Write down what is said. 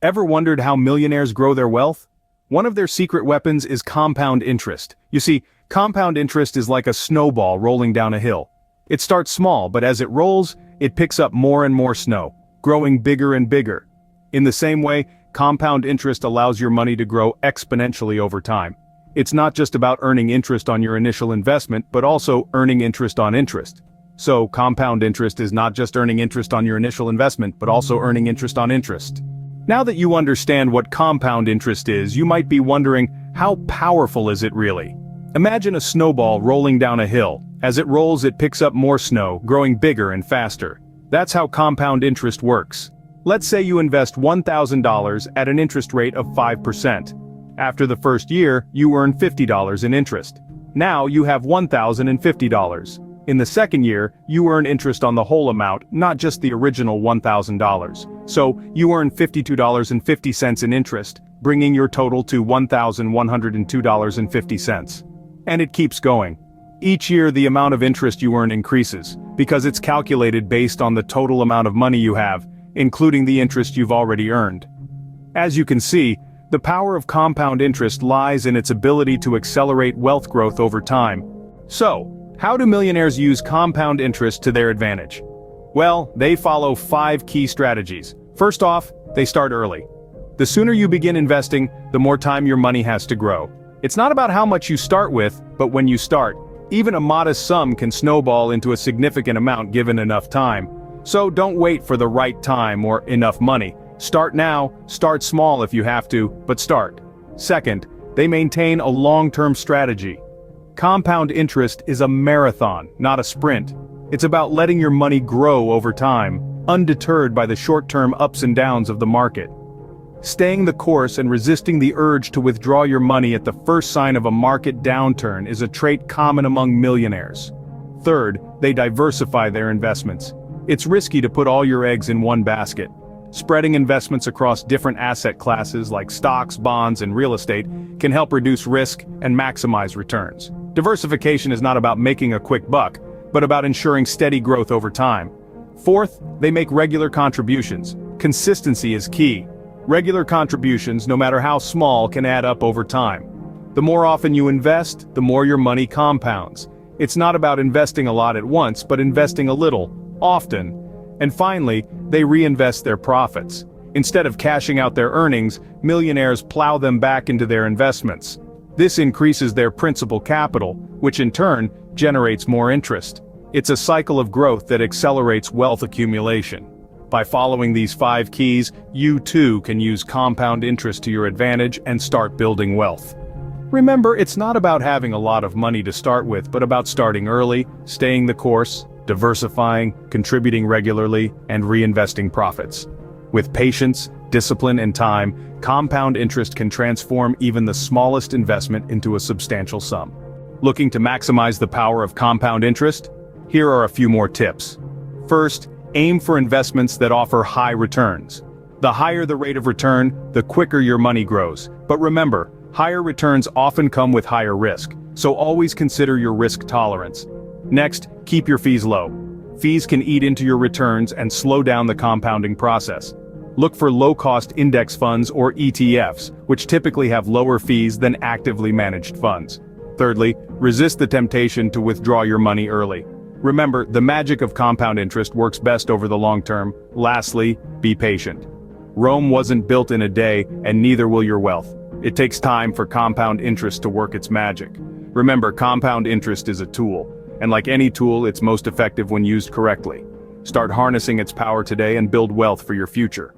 Ever wondered how millionaires grow their wealth? One of their secret weapons is compound interest. You see, compound interest is like a snowball rolling down a hill. It starts small, but as it rolls, it picks up more and more snow, growing bigger and bigger. In the same way, compound interest allows your money to grow exponentially over time. It's not just about earning interest on your initial investment, but also earning interest on interest. So, compound interest is not just earning interest on your initial investment, but also earning interest on interest. Now that you understand what compound interest is, you might be wondering, how powerful is it really? Imagine a snowball rolling down a hill. As it rolls, it picks up more snow, growing bigger and faster. That's how compound interest works. Let's say you invest $1,000 at an interest rate of 5%. After the first year, you earn $50 in interest. Now you have $1,050. In the second year, you earn interest on the whole amount, not just the original $1,000. So, you earn $52.50 in interest, bringing your total to $1,102.50. And it keeps going. Each year the amount of interest you earn increases, because it's calculated based on the total amount of money you have, including the interest you've already earned. As you can see, the power of compound interest lies in its ability to accelerate wealth growth over time. So, how do millionaires use compound interest to their advantage? Well, they follow 5 key strategies. First off, they start early. The sooner you begin investing, the more time your money has to grow. It's not about how much you start with, but when you start. Even a modest sum can snowball into a significant amount given enough time. So don't wait for the right time or enough money. Start now, start small if you have to, but start. Second, they maintain a long-term strategy. Compound interest is a marathon, not a sprint. It's about letting your money grow over time, undeterred by the short-term ups and downs of the market. Staying the course and resisting the urge to withdraw your money at the first sign of a market downturn is a trait common among millionaires. Third, they diversify their investments. It's risky to put all your eggs in one basket. Spreading investments across different asset classes like stocks, bonds, and real estate can help reduce risk and maximize returns. Diversification is not about making a quick buck, but about ensuring steady growth over time. Fourth, they make regular contributions. Consistency is key. Regular contributions, no matter how small, can add up over time. The more often you invest, the more your money compounds. It's not about investing a lot at once, but investing a little, often. And finally, they reinvest their profits. Instead of cashing out their earnings, millionaires plow them back into their investments. This increases their principal capital, which in turn generates more interest. It's a cycle of growth that accelerates wealth accumulation. By following these 5 keys, you too can use compound interest to your advantage and start building wealth. Remember, it's not about having a lot of money to start with, but about starting early, staying the course, diversifying, contributing regularly, and reinvesting profits. With patience, discipline, and time, compound interest can transform even the smallest investment into a substantial sum. Looking to maximize the power of compound interest? Here are a few more tips. First, aim for investments that offer high returns. The higher the rate of return, the quicker your money grows. But remember, higher returns often come with higher risk, so always consider your risk tolerance. Next, keep your fees low. Fees can eat into your returns and slow down the compounding process. Look for low-cost index funds or ETFs, which typically have lower fees than actively managed funds. Thirdly, resist the temptation to withdraw your money early. Remember, the magic of compound interest works best over the long term. Lastly, be patient. Rome wasn't built in a day, and neither will your wealth. It takes time for compound interest to work its magic. Remember, compound interest is a tool, and like any tool, it's most effective when used correctly. Start harnessing its power today and build wealth for your future.